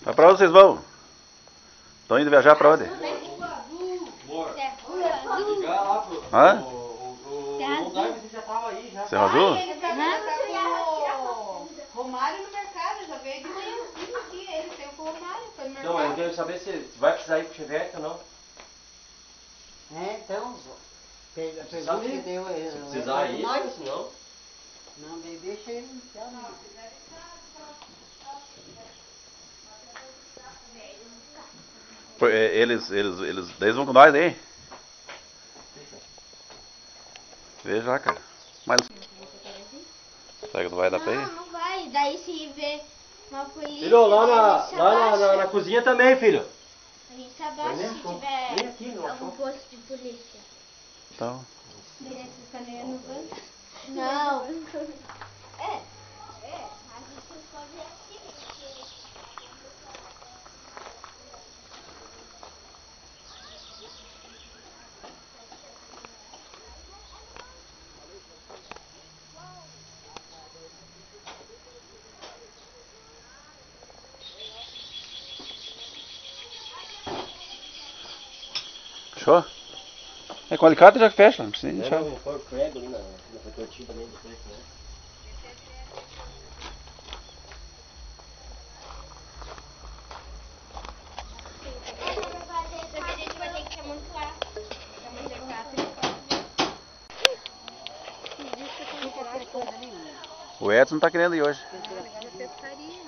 Mas pra onde vocês vão? Estão indo viajar pra onde? Hã? Serra Azul? Romário no mercado, já veio de manhãzinho aqui, ele tem o Romário, foi no mercado. Então, eu quero saber se vai precisar ir pro Chevette ou não. É, então, a pergunta que deu é... Se precisar ir, nós, senão... Não, deixa ele iniciar, não. Eles vão com nós aí? Veja lá, cara. Mas... Será que não vai dar pra ir? Não vai. Daí se vê uma polícia... Filho, lá na cozinha também, filho. A gente se abaixa se tiver aqui, algum posto de polícia. Então... Vocês caneiam no banco? Não. A gente pode assim. Fechou? É, com alicate já fecha, não precisa deixar. Eu vou pôr prego ali na cortina também depois, né? O Edson não tá querendo ir hoje.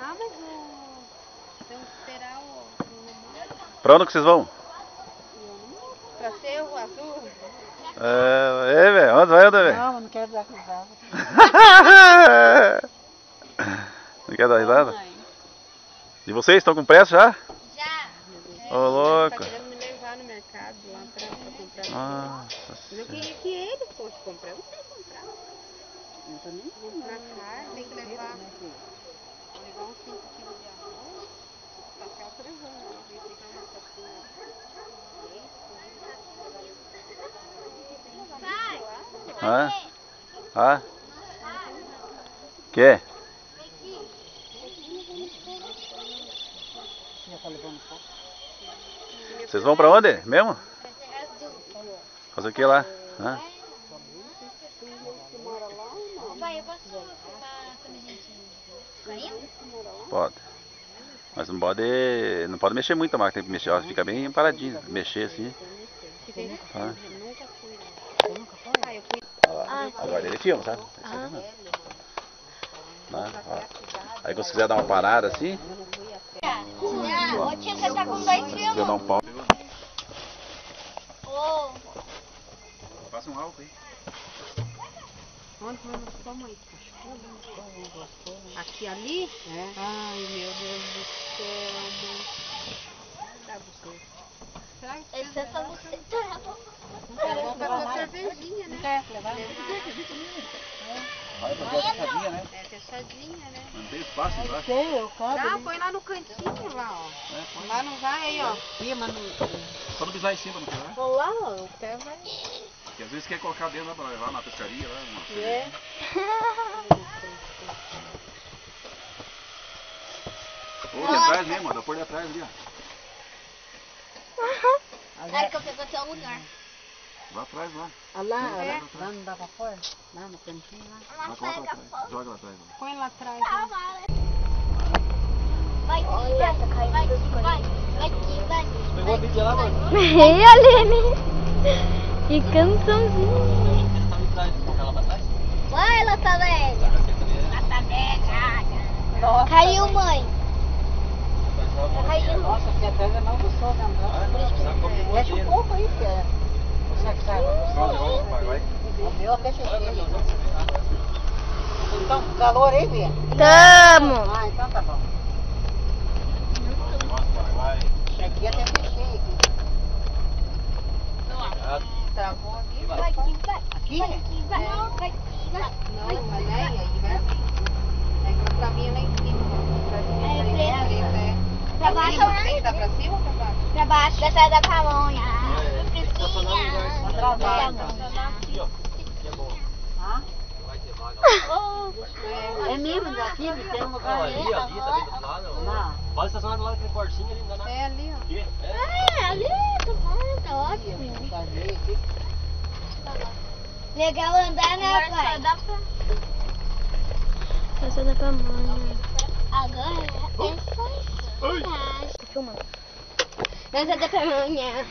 Ah, mas tem que esperar o Pra onde que vocês vão? pra ser o azul. Velho, onde vai, velho? Não, não quero dar risada. Não quer dar risada? E vocês estão com pressa já? Já. Ô, louco. Tá querendo me levar no mercado lá pra comprar. Nossa Mas eu queria que ele fosse comprar. Eu não sei comprar. Não tô nem Na carne, tem que levar. Vou levar uns 5 quilos de arroz. Café eu tô levando. Eu vou pegar uma capinha. Hã? Hã? Que? Já tá levando pouco. Vocês vão pra onde mesmo? Fazer o que lá? Hã? Vai, eu posso filmar quando a gente saindo? Pode. Mas não pode mexer muito a máquina, tem que mexer, ela fica bem paradinha, mexer assim. Tá? Agora ele filma, sabe? Né? Ó. Aí quando você quiser dar uma parada assim, Ô tio, você tá com 2 quiser dar um pau. Ô, Passa um álcool aí. Onde nós fomos aí? Aqui ali? É. Ai, meu Deus do céu, amor. Dá você. Será que ele pensa você. é bom pra tua cervejinha, né? Quer levar? Vai fazer a fechadinha, né? É fechadinha, né? Não tem espaço embaixo. Sei, eu quero. Não, põe lá no cantinho, lá, ó. Lá não vai, aí, ó. Cima, no... Só não pisar em cima, não quer? Vou lá, ó, o pé vai. Porque às vezes quer colocar dentro lá pra levar na pescaria lá. É. Ou de atrás mesmo, dá por de atrás ali, ó. Ai, que eu pego até o lugar. Vai atrás lá. Lá não dá pra fora? Lá no cantinho, lá. Vai, coloca lá atrás. Joga lá atrás. Lá. Põe lá atrás. Vai, vai. Pegou a Bíblia lá, mano? Ei, Aline! Que cançãozinha! Tá me trás, colocar lá pra trás? Vai, lata velha. Lata velha. Caiu, mãe. Caiu. Nossa, aqui atrás é mais gostoso andar. Deixa um pouco aí, que é... Você que sai, Vai. o meu até cheguei. Então, com calor aí, Bia? Tamo! Ah, então tá bom. Aqui até fechei aqui. Travou aqui. Vai, vai. Aqui? Vai, vai. Não, mas é, aí vai. É pra mim é lá em cima. É preta. Pra baixo, Tem que dar pra cima ou pra baixo? pra baixo. Da saída da pamonha. Aqui, ó. Aqui é bom. Ah? Vai ter vaga. É mesmo, daqui tem um lugar Não, ali. ali, tá bem do lado. Não. Pode estacionar do lado naquele quartinho ali, não dá nada. É ali, ó. Aqui, é. É, ali, tá bom, tá ótimo. Tá vendo aqui? Legal andar, né, Agora pai? só dá pra... Só dá pra mãe. Agora é só... Tô filmando. Não só dá pra mãe.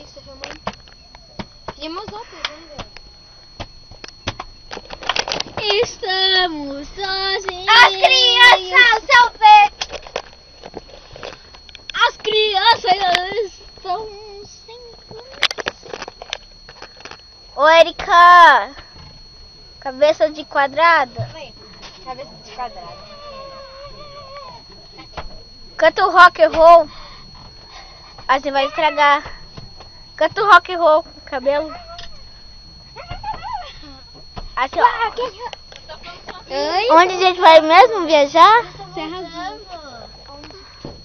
Isso, tá filmando? Filma os outros, vamos ver. Estamos sozinhos. As crianças, seu pé! As crianças estão sem... Ô, Erika! Cabeça de quadrado. Cabeça de quadrado. Canta o rock and roll. Assim vai estragar. Canta o rock and roll com o cabelo. Assim, ó. Onde a gente vai mesmo viajar? Serra Azul.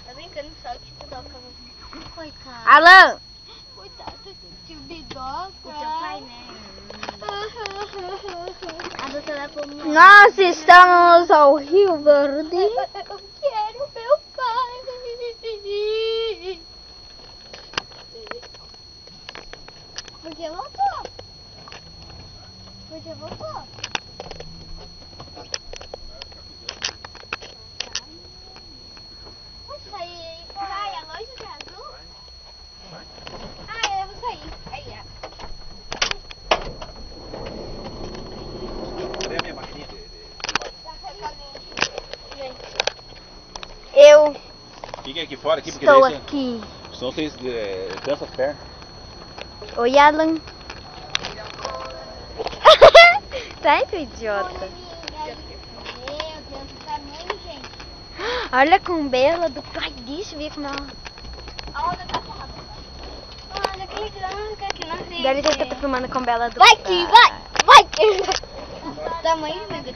Tá brincando só que tu toca. Coitado. Alan! Coitado, tio Bidoca. O teu pai, né? A doutora como... Nós estamos ao Rio Verde. Eu quero meu pai. Porque voltou. Porque voltou. Pode sair e praia longe de azul? Ah, eu vou sair. Aí, ó. Cadê a minha maquininha Eu Fiquem aqui fora, aqui, porque estou daí aqui. senão vocês cansam as pernas. Oi, Alan. Tá, esse idiota. Meu Deus, o tamanho, gente. Olha a cumbela do pai. Deixa eu ver como ela... A onda tá ferrada. Olha que branca aqui na frente. Dá licença que eu tô filmando a cumbela do Vai pai. que vai! Vai! Tamanho mega.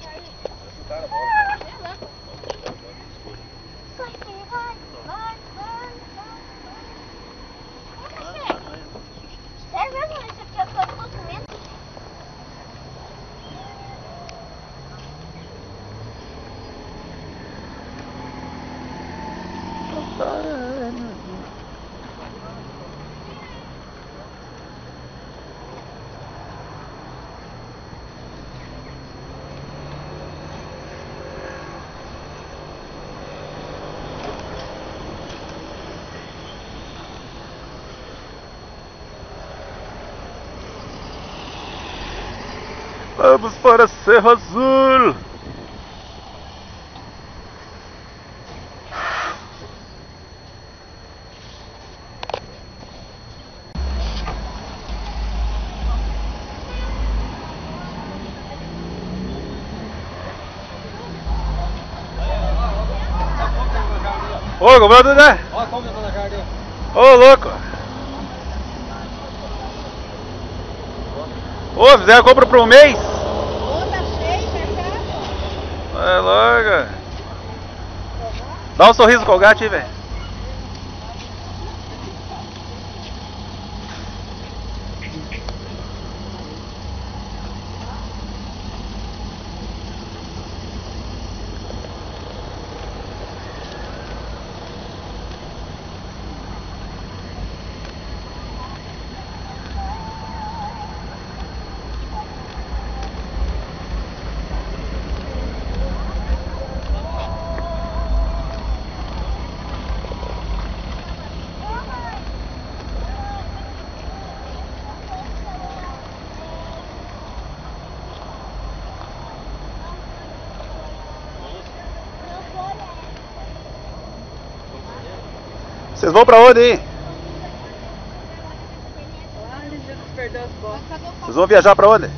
Vai que vai! Vai, vai, vai! Sério mesmo? Esse aqui é todo o documento? Vamos para Serra Azul! Ô, comprou tudo, né? Olha como eu tô na cara dele. Ô, louco! Ô, fizeram compra por um mês? Ô, tá cheio, fechado. É logo! Dá um sorriso com o gato aí, velho. Vocês vão pra onde aí? Vocês vão viajar pra onde?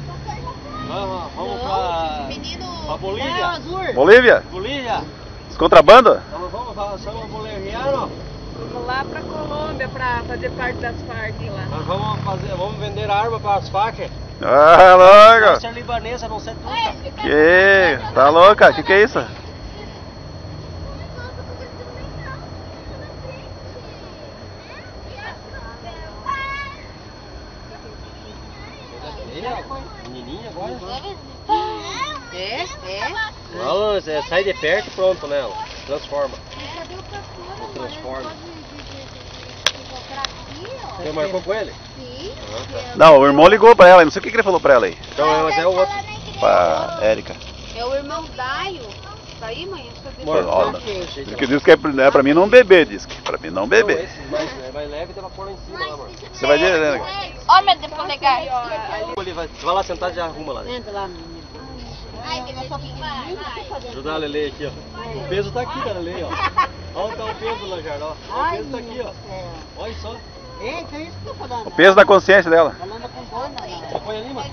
Vamos pra Menino. Bolívia. Bolívia? Bolívia. Contrabando? Somos bolivianos. Vamos lá pra Colômbia pra fazer parte das Farc lá. Nós vamos vender arma para as facas. Ah, logo! Ser libanesa, não ser turca. Que? Tá louca? Que é isso? Menininha agora? É, é. Ela sai de perto e pronto, né? Ela transforma. Cadê o pastor? Transforma. Colocar aqui, ó. Você marcou com ele? Sim. Não, o irmão ligou pra ela, não sei o que ele falou pra ela aí. Então, mas é o outro. Pra Érica. É o irmão Daio. Tá aí, mãe? Cadê? Amor, Olha, deixa diz que diz que é pra mim não beber, diz que pra mim não Não, beber. esse mais leve dá pra pôr lá em cima, lá, amor. Você vai ver, né? Olha meu dedo polegar. Você vai lá sentar e já arruma lá. Entra lá, menina. Ai, vai. Ajudar a Lele aqui, ó. O peso tá aqui da Lele, ó. Olha tá o peso lá, Jardim, ó. O peso tá aqui, ó. Olha só. Eita, isso que eu tô falando. O peso da consciência dela. Falando com dona, né? Você põe ali, mano.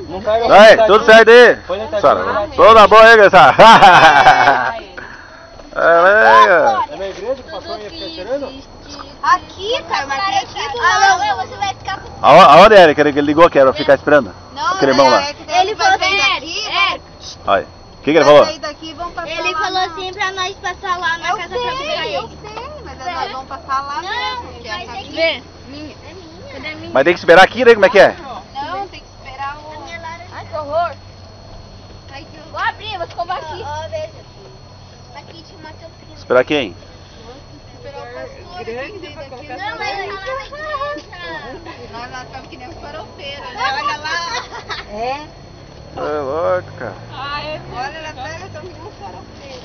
Não cai não. Vai, tudo certo aí. Põe na Sara, toda boa aí, gurizada. É na igreja que o pastor ia ficar esperando? Aqui, cara, mas aqui do Ah, lado. não, você vai ficar com... Aonde é, Érica? Ele ligou que era pra ficar esperando? Não, Aquele irmão lá. é que ele falou vai sair assim, daqui, Olha. O que ele vai falou? sair daqui e vão passar Ele lá falou na- assim pra nós passar lá na Eu casa pra sei, buscar eu ele. sei, mas nós vamos passar lá mesmo, que é a casa Vê. minha. Cadê a minha? Mas tem que esperar aqui, né? Como é que é? Não, tem que esperar o... Ai, que horror. Vou abrir, vou escovar aqui. Ó, veja. Aqui tinha uma tampinha. Esperar quem? Esperar o pastor aqui, que veio daqui. Não, mas tá lá na igreja. Nós estamos que nem os farofeiros, né? Olha lá. É? É louco, cara. Olha lá, pega, estamos que nem uns farofeiros.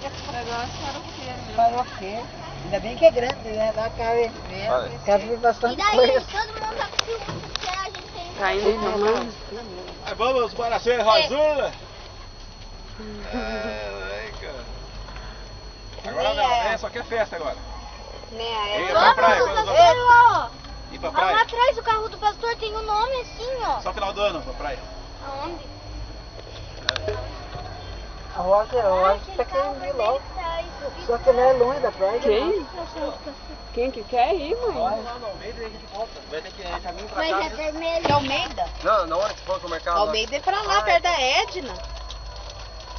Pegou uns farofeiros. Parou o quê? Ainda bem que é grande, né? Lá cabe, cabe E bastante daí, coisa. todo mundo tá com ciúme, porque a gente tem... Tá indo tomando. Vamos para ser Razula. Agora não, só que é festa agora. Né? Ei, É pra praia, Vamos, quando pastor, ó. ir pra Lá atrás do carro do pastor tem um nome assim, ó. Só final do ano, pra praia. Aonde? A roça tá querendo ir logo. Só que não é longe da praia. Quem? Quem que quer ir, mãe? Vai lá no Almeida e a gente volta. Vai ter que ir caminho pra Mas é casa. vermelho. Almeida? Não, na hora que for pro mercado. Almeida é pra lá, perto da Edna.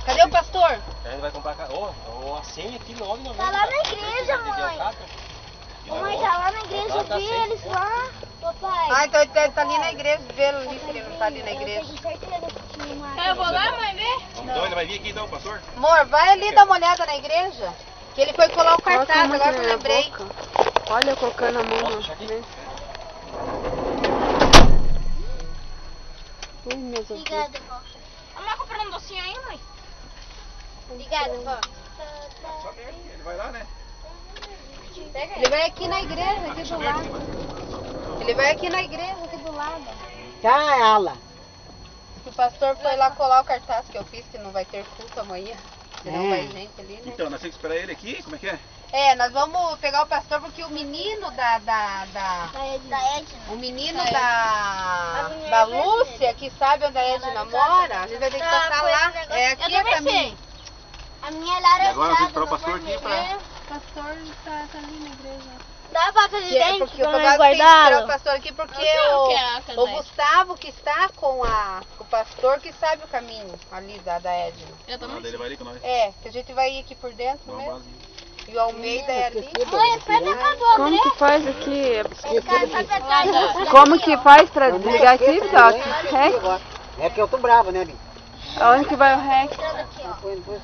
Cadê o pastor? A gente vai comprar Ó, a senha aqui 9,90. Tá lá na igreja, mãe. Ô, mãe, tá lá na igreja, eu vi eles lá. Papai. Ah, então ele tá ali na igreja, vê ali se ele não tá ali na igreja. Eu tenho certeza que tinha uma... Eu vou lá, mãe, ver? Então ele vai vir aqui então, pastor? Amor, vai ali dar uma olhada na igreja. Que ele foi colar o cartaz, Coloca a mão agora que eu na lembrei. boca. Olha, colocando a mão na... Ui, meu Deus. Obrigada, vó. Vamos lá comprar um docinho aí, mãe? Obrigada, vó. Ele vai lá, né? Ele vai aqui na igreja, aqui do lado. Ele vai aqui na igreja, aqui do lado. Tá, ela. O pastor foi lá colar o cartaz que eu fiz, que não vai ter culto amanhã. Que não É. vai gente ali, né? Então, nós temos que esperar ele aqui? Como é que é? É, nós vamos pegar o pastor porque o menino Da Edna. o menino da Lúcia, que sabe onde a Edna mora, a gente vai ter que passar lá. É aqui Eu o caminho. A minha Lara E agora nós temos que esperar o pastor aqui pra... O pastor tá ali na igreja. Dá a pata de Que é dente porque pra o nós papai tem que esperar o guardá-lo. pastor aqui porque Eu sei o que é a o caneta. Gustavo que está com o pastor que sabe o caminho ali da Edna. Eu também. Ele vai ali com nós. É, que a gente vai ir aqui por dentro Dá uma mesmo. basinha. E o Almeida é ali. Mãe, pede a casa do Como André. que faz aqui? Esse cara tá atrás. Como que faz pra desligar aqui, Doc? Rec? É que eu tô bravo, né, Bim? Aonde que vai o rec? Aqui, ó.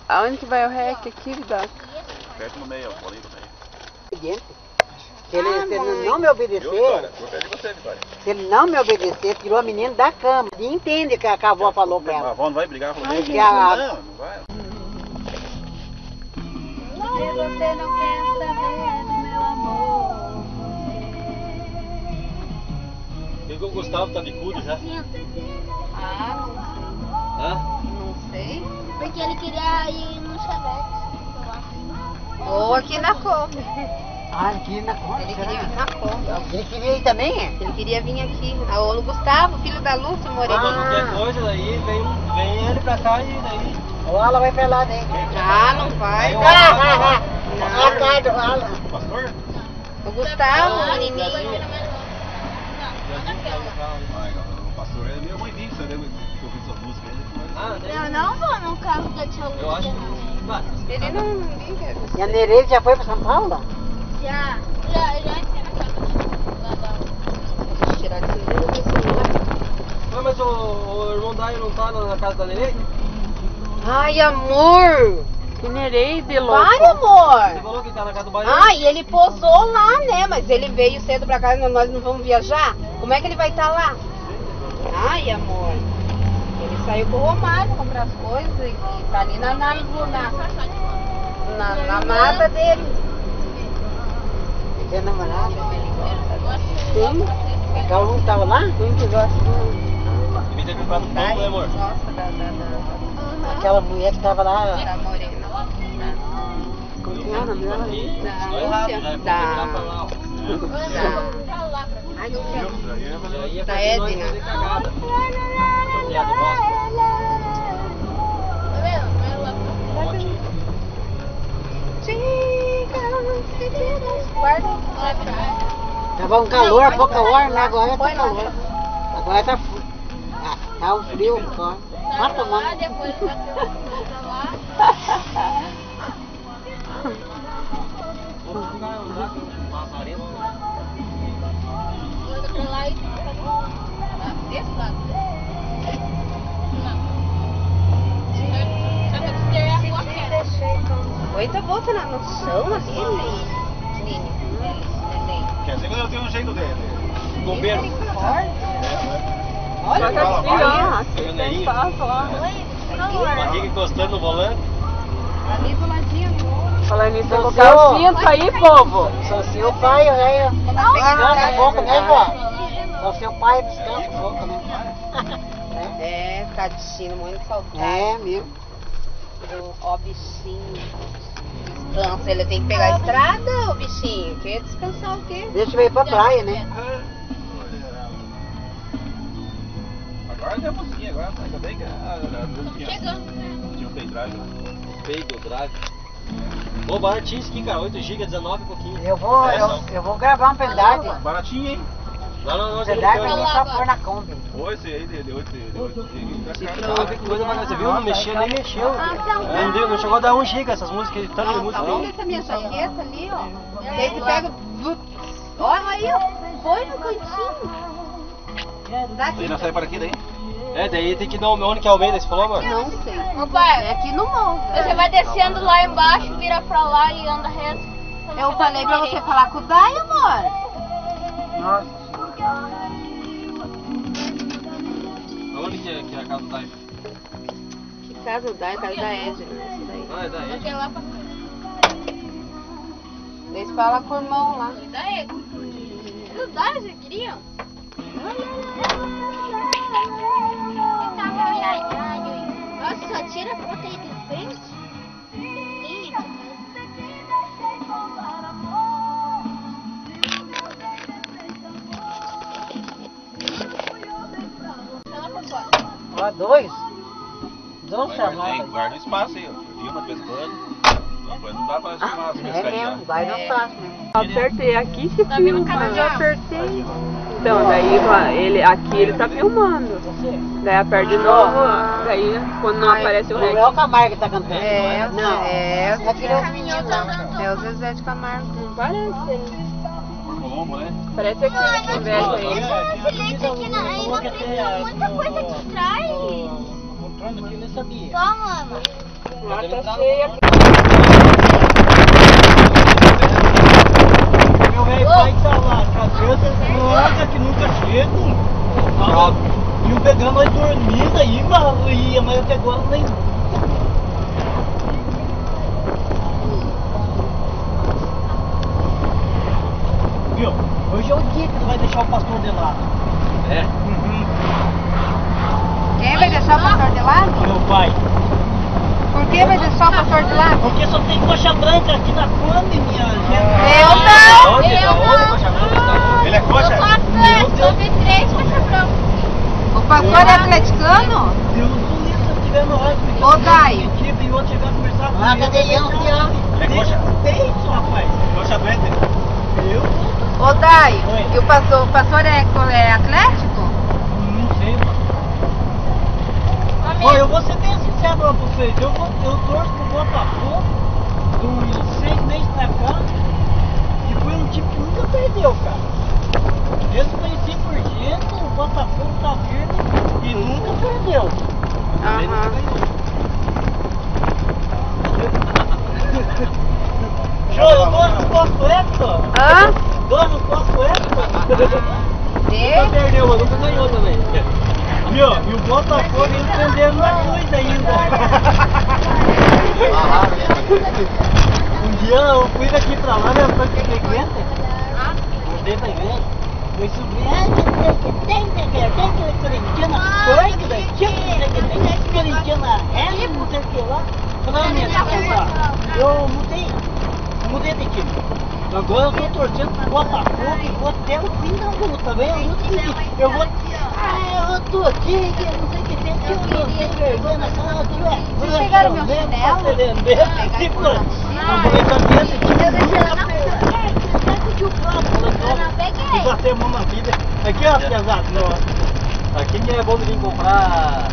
Aonde que vai o rec aqui, Doc? Perto no meio, ó. Bolinho no meio. Se ele não me Viu, obedecer, Vitória? Por perto de você, Vitória. se ele não me obedecer, tirou a menina da cama. E entende o que a avó falou pra A ela. avó não vai brigar com ele. Que a- Não, não vai. Se você não quer saber do meu amor. E o Gustavo tá bicudo já. Ah, Hã? não sei. Porque ele queria ir no Chevette, eu acho. Ou aqui na Kombi. Ah, aqui na conta. Ele queria vir na Kombi. Ele queria ir também, é? Ele queria vir aqui. Ah, o Gustavo, filho da Lúcia, Moreninha. Qualquer coisa daí, vem ele pra cá e daí. O Ala vai pra lá, né? Ah, não vai. A cara do Ala. Pastor? O Gustavo, o menininho. Ai, o pastor é meio ruimzinho, você lembra que eu ouvi suas músicas aí? Eu não vou no carro da tia Lúcia. Eu acho que. Ele não liga. E a Nereide já foi pra São Paulo? Já entrei na casa da Tirar aqui o celular. Não, mas o irmão Daio não tá na casa da Nenê? Ai, amor. Que Nereide, louco. Vai, amor. Você falou que tá na casa do Baiano? Ah, e ele posou lá, né? Mas ele veio cedo pra casa, nós não vamos viajar? Como é que ele vai estar lá? Ai, amor. Ele saiu com o Romário comprar as coisas e tá ali na mata dele. Você é namorada? Sim. Aquela não tava lá? Quem que gosta? Devia ter comprado um pão, né, amor? Nossa, aquela mulher que tava lá. Da morena. Como que é o nome dela? Ai, não sei. Já ia Da fazer nós Edna. fazer cagada. Viado bosta. Tava um calor, pouca hora, né? Agora tá calor. Agora tá um frio só. Tá tomando. Depois vai pra lá. Vou jogar um lazarento. Vai pra lá e desse lado. Não. Só que você é a rua queda. Oi, tá botando no chão ali, Nini. Quer dizer que eu tenho um jeito dele. Bombeiro. Olha, Olha aqui, ó. Aqui tem espaço, ó. Barriga encostando no volante. ali do ladinho. Falando nisso, vou colocar o cinto aí, povo. Só seu pai, né? Descansa um pouco, né, vó? Só seu pai descansa um pouco, né? É, tadinho, muito saudade. É, mesmo. Ó, bichinho. Descansa, ele tem que pegar a estrada, ô bichinho. Quer descansar o quê? Deixa eu ir pra praia, né? Agora é mocinha, agora ainda bem que Chegando. tinha um pendrive lá. Peido, drive. Ô, baratinho isso aqui, cara. 8 GB, 19 e pouquinho. Eu vou gravar um pendrive. Baratinho, hein? Não, Pendrive ali pra pôr na Kombi. Ô, esse aí de 8 Não, que coisa, mas você viu? Não mexeu, nem mexeu. Não chegou a dar 1 GB essas músicas, tanto de música. Olha essa minha jaqueta ali, ó. E aí você pega... Olha aí, ó. Põe no cantinho. Daí não sai para aqui, daí? É, daí tem que dar onde que é o meio, você falou, mano? Não sei. Ô pai, É aqui no monte. você vai descendo lá embaixo, vira pra lá e anda reto. Eu falei pra você falar com o Dai, amor. Nossa. Onde que é a casa do Dai? Que casa o Dai? Casa da Edna. Ah, é da Ed. Porque lá pra Eles falam com o irmão lá. da ele. Não dá, você queria? Nossa, só tira a foto aí de frente. Isso. Vai lá pra fora. Ó, dois Guarda o espaço aí, ó. Filma de vez em quando. Não dá pra filmar as É pescadinhas. mesmo, vai não fácil mesmo. Apertei aqui, se Tá vendo o filma. canal? Eu apertei. Então, daí aqui ele tá filmando. Daí aperta de novo, daí quando não aparece o Não é REC. o Camargo que tá cantando. Não. É Aquele os meninos lá. É o Zezé de Camargo. Não parece. Como, né? Parece aquele que conversa aí. Silêncio aqui na aí, você tem muita coisa aqui atrás. Mostrando aqui, eu nem sabia. Só, mano. Lá tá cheia. Meu velho pai que tá lá, com as crianças loucas que nunca chegam. E eu pegando nós dormindo aí, mas até agora nem. Viu? Hoje é o dia que vai deixar o pastor de lado. É? Quem vai deixar o pastor de lado? Meu pai. Por que vai deixar o pastor de lado? Porque só tem coxa branca aqui na Kombi, minha gente. Eu não! Onde? Da onde? Coxa branca da onde? Ele é coxa? Só vi 3 coxa branca. O pastor é atleticano? Deus do livro, se eu tiver no ótimo. Ô, Dai. Tipo, e outro chegar a conversar com Ah, ele. cadê ele? É coxa? Peito, rapaz. Coxa doente? Eu? Ô, Dai, Oi. e o pastor é atlético? Não sei, mano. Ó, eu vou ser bem sincero pra vocês. Eu torço pro Botafogo dos 6 meses pra cá. E foi um time que nunca perdeu, cara. Mesmo conheci por gente, o Botafogo tá firme e nunca perdeu. Jô, eu gosto dos postos Hector. Hã? Gosto dos postos Hector. Nunca perdeu, mas nunca ganhou também. Viu? E o Botafogo eles prenderam na cruz ainda. Um dia eu fui daqui pra lá, né? Foi pra igreja. Mudei pra igreja. Eu subi, tem corintiana forte, tem corintiana ré, não sei o que lá. Falei, minha filha, eu mudei de time. Agora eu tô torcendo pro Botafogo e vou até o fim da luta, velho. Eu tô aqui, não sei o que tem, eu não sei vergonha na cara, Vocês pegaram meu chinelo? E bater a mão na vida. Aqui, ó, pesado, não. Aqui que é bom de vir comprar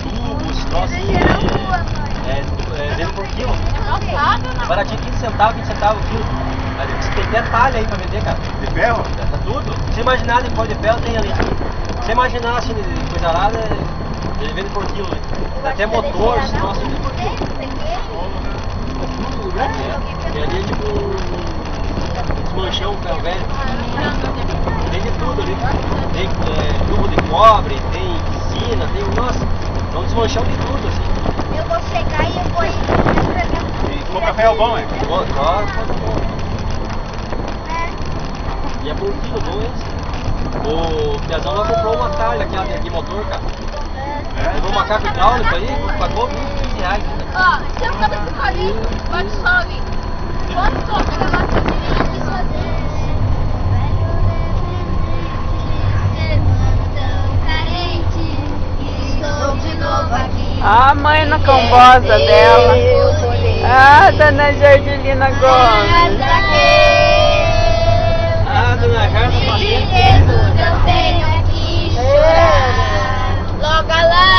tubos, troços, vendo por quilo. Baratinho, 15 centavos o quilo. Tem até talha aí pra vender, cara. De ferro? Tá tudo. Se imaginar de pó de ferro, tem ali. Se imaginar assim, de coisa arada, ele vende por quilo. Até motor, nossa, vende por quilo. E ali é tipo desmanchão, ferro velho. Tem de tudo ali. Tem tubo de cobre, tem piscina, tem, nossa, é um desmanchão de tudo assim. Eu vou chegar e eu vou ir. E compra ferro bom, é? Claro, bom. E é por quilo bom esse. O Piazão lá comprou uma talha de motor, cara. Levou um macaco hidráulico aí, pagou R$15. Ó, se eu tava com carinho, pode sobe. Quanto toca na nossa vida? A mãe na combosa dela. Ah, dona Jardilina Gomes. Ah, dona Jardim Eu tenho aqui chorar. Logo lá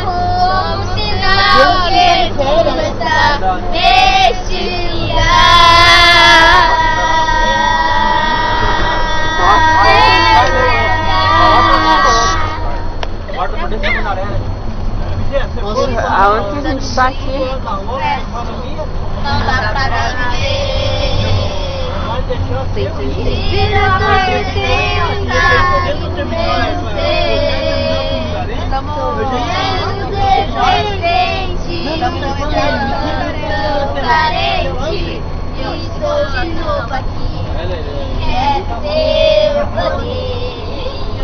como sinal que ele está neste lugar. Corta por dentro da Manaré. Aonde que a gente tá aqui? Não dá pra viver. Se não carente, eu estou de novo aqui. É teu poder.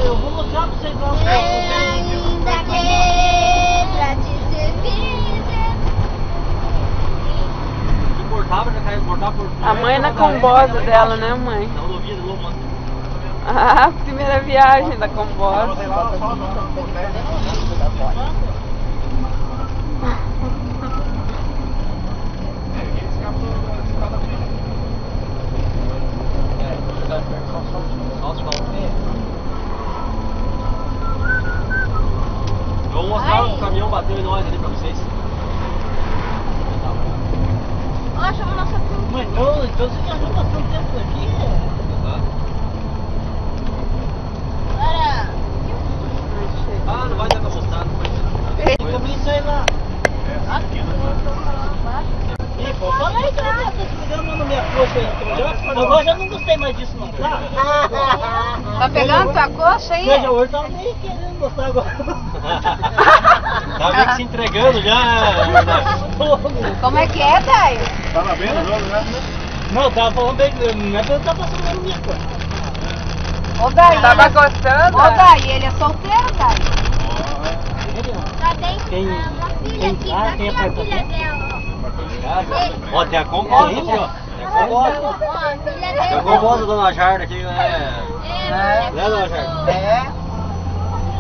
Eu vou mostrar pra vocês lá. Ainda que pra te servir. Importava, já caiu, importava por... A mãe na combosa dela, né, mãe? Na rodovia de novo, mano. Ah, primeira viagem da combosa. Eu vou mostrar o caminhão bateu em nós ali pra vocês. Ó, chama a nossa turma. Mas então você já viu bastante tempo aqui? Ah, não vai dar pra mostrar, não vai. Eu vi isso aí lá. Ih, pô, fala aí que ela tá pegando na minha coxa aí. Agora já não gostei mais disso não, tá? Tá pegando tua coxa aí? Veja, hoje tava meio querendo gostar agora. Tá meio que se entregando já. Como é que é, Daio? Tava bem no jogo, né? Não, tava falando bem, não é que eu tava passando na minha coisa. Ô, Daio. Tava gostando? Ô, Daio, ele é solteiro, Daio? Só tem Tem- uma filha tem aqui, casa, tá tem aqui a filha apartamento. dela. Ó, tem a concorrente, ó. Tem a concorrente. Ó, a filha Tem a dela. concorrente, dona Jarda aqui, né? É, Né, dona Jarda? É.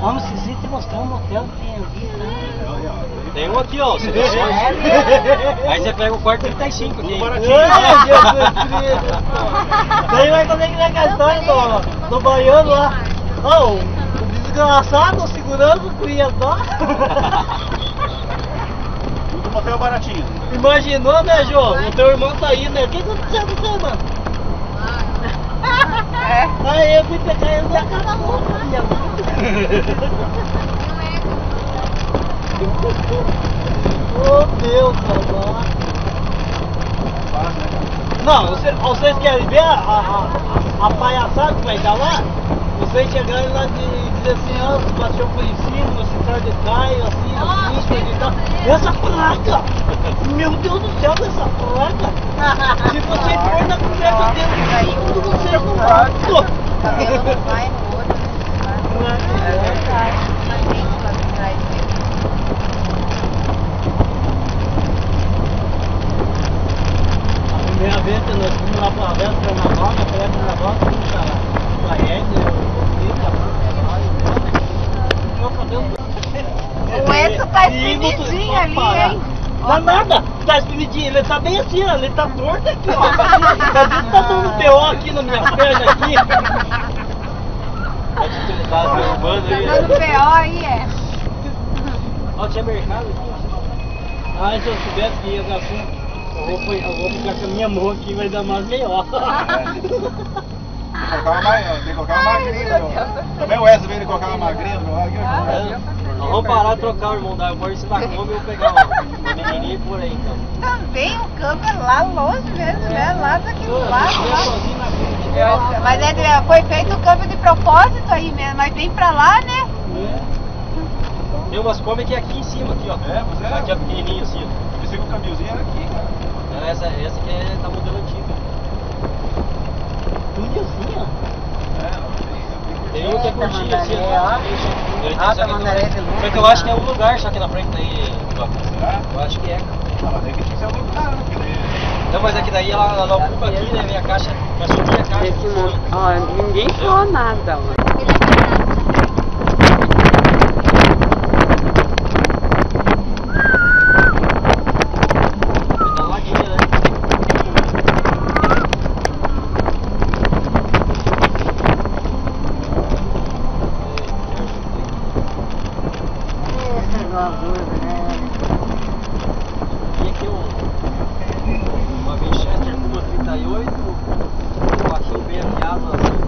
Vamos se te mostrar um hotel que tem aqui. Tem um aqui, ó, seleções. Aí você pega o quarto 35 aqui. Ai, Jesus Cristo. Daí vai quando é que vai gastar do baiano lá. Ó, o desgraçado, o segurança, o cuiador. Tudo motel baratinho. Imaginou, né, João? O teu irmão tá aí, né? O que aconteceu com você, mano? Aí eu fui pegar ele da cara louca, minha Oh, Deus, salvar. Não, vocês querem ver a palhaçada que vai dar lá? Vocês chegarem lá e dizer assim, ó, o cachorro foi em cima, no central de caio, assim, coisa e tal. Essa placa! Meu Deus do céu, essa placa! Se você for na conversa dele, tudo você não vai. O cabelo não vai no olho, né? É verdade. Mas tem lá atrás dele. A primeira vez que nós fomos lá pra festa do carnaval, na festa do carnaval, fomos pra Edna, O Edson tá espremidinho ali, hein? Não é nada, tá espremidinho, ele tá bem assim, ó, ele tá torto aqui, ó. Tá dando BO aqui na minha perna aqui. Tá dando BO aí, é. Ó, tinha mercado aqui. Ah, se eu soubesse que ia dar assim, eu vou ficar com a minha mão aqui, vai dar mais meia hora. Tem que colocar uma magrinha. Também o Wesley veio colocar uma magrinha do lado. Nós vamos parar de trocar o irmão da Agora se dá come eu vou pegar o menininho por aí então. Também o campo é lá longe mesmo, né? Lá daquele lado. Lá. Mas foi feito o campo de propósito aí mesmo, mas vem pra lá, né? Tem umas come que é aqui em cima, aqui ó. Pois é. Aqui é pequenininho assim. Eu pensei que o caminhozinho era aqui, cara. Não, essa aqui tá modelo antigo. Tudo assim, ó. Tem um que é curtinho assim, ó. Só que eu acho que é um lugar só que na frente daí. Eu acho que é. Mas aí que tinha que ser algum lugar, né? Não, mas aqui daí ela ocupa aqui, né? Vem a caixa, vai subir a caixa. Esse mundo, ó, ninguém falou nada, ó. E aqui uma Winchester Puma 38, um baixinho bem afiado assim.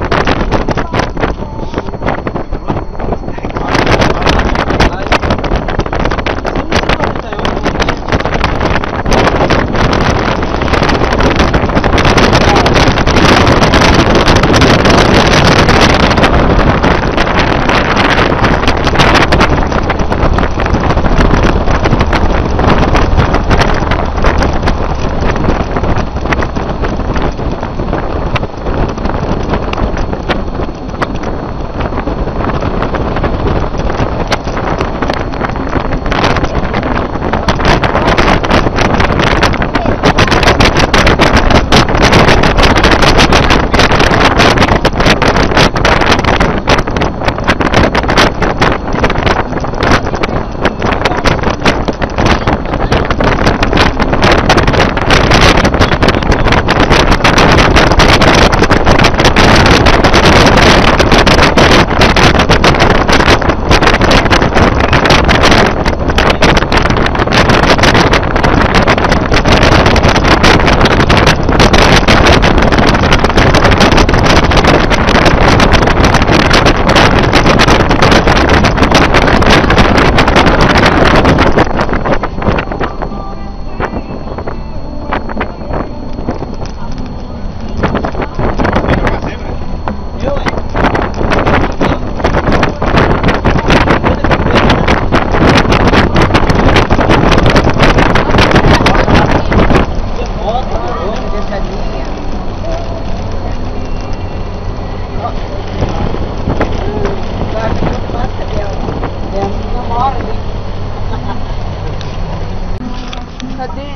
Cadê?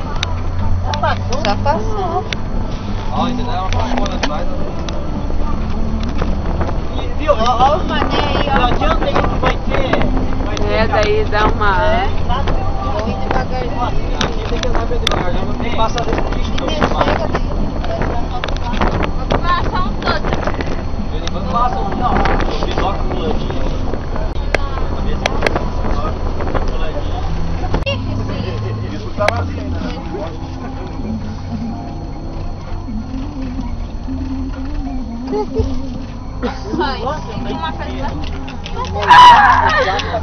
Já passou. Ó, entendeu? Ela passou lá atrás. Viu? Olha o mané aí, ó. Não adianta aí que vai ter. É, daí dá uma... Vou ir devagarzinho. Aqui tem que andar bem devagar, não passa desse bicho não. Chega daí. Vou passar um todo. Ele quando passa, não, bisoca puladinho. Isso tá vazio ainda, né? Thank you.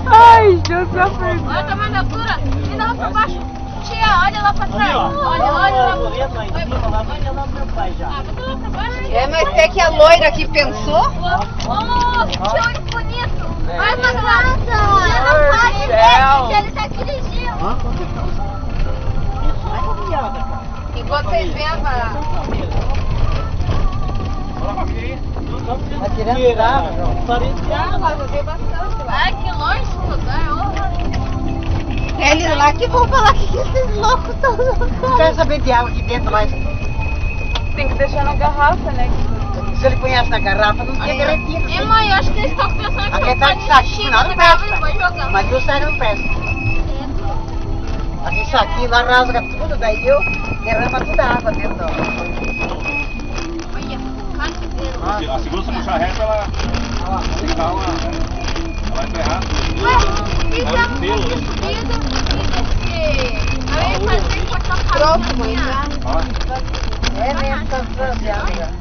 Ai, Deus já perdi. Olha o tamanho da altura. Ainda lá pra baixo. Tia, olha lá pra trás. Olha lá pro meu pai já. Ah, vai lá pra baixo. É, mas é que a loira aqui pensou? Oh, que olho bonito. Olha pra trás. Tia, não pode ver, ele tá dirigindo. Enquanto vocês veem a... Vai tirar, Mas eu vi bastante lá. Ai, que longe esse lugar. Eles lá que vão falar que esses loucos estão Não quero saber de água aqui dentro, mas Tem que deixar na garrafa, né? se ele conhece na garrafa, não tinha garantido. E mãe, eu acho que eles estão pensando que Aqui tá de saquinho, não presta. Mas o sério não presta. Aqui saquinho lá rasga tudo, daí eu derrama toda a água dentro da A segunda, se puxar reto, ela tem que dar uma... Ela vai ferrar. Pronto, mãe, já. É mesmo, tá franzeada.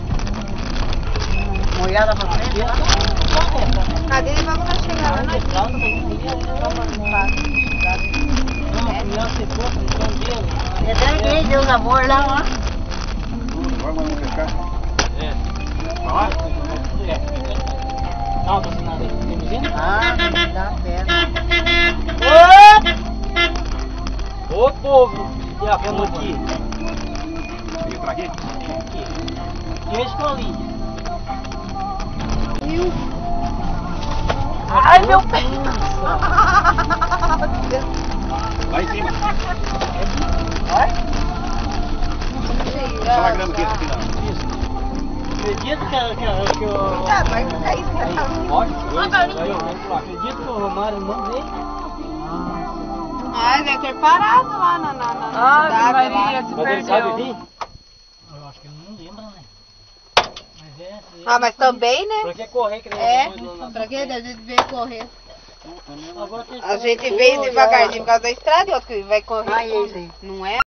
Molhada pra frente. Cadê ele vai estar chegando lá na É daí Deus amor lá, ó. Agora vamos pescar. Ah, dá perna. Ô povo, e a vamos aqui. Vem pra aqui. Que é escolinha. Ai, meu pé. Lá em cima. Só a grama aqui, assim, não. Acredito que eu... Ah, vai ficar isso, cara. Acredito que o Romário não veio. Ah, deve ter parado lá na Ai, cidade. Maria, Lá. se Mas ele sabe perdeu. vir? Eu acho que ele não lembra, né? Mas é... Ah, mas também, né? Pra que correr que nem É, depois lá na- pra que a gente veio correr? Agora tem A gente veio devagarzinho por causa da estrada e outro que vai correr. Ah, esse aí. Não é?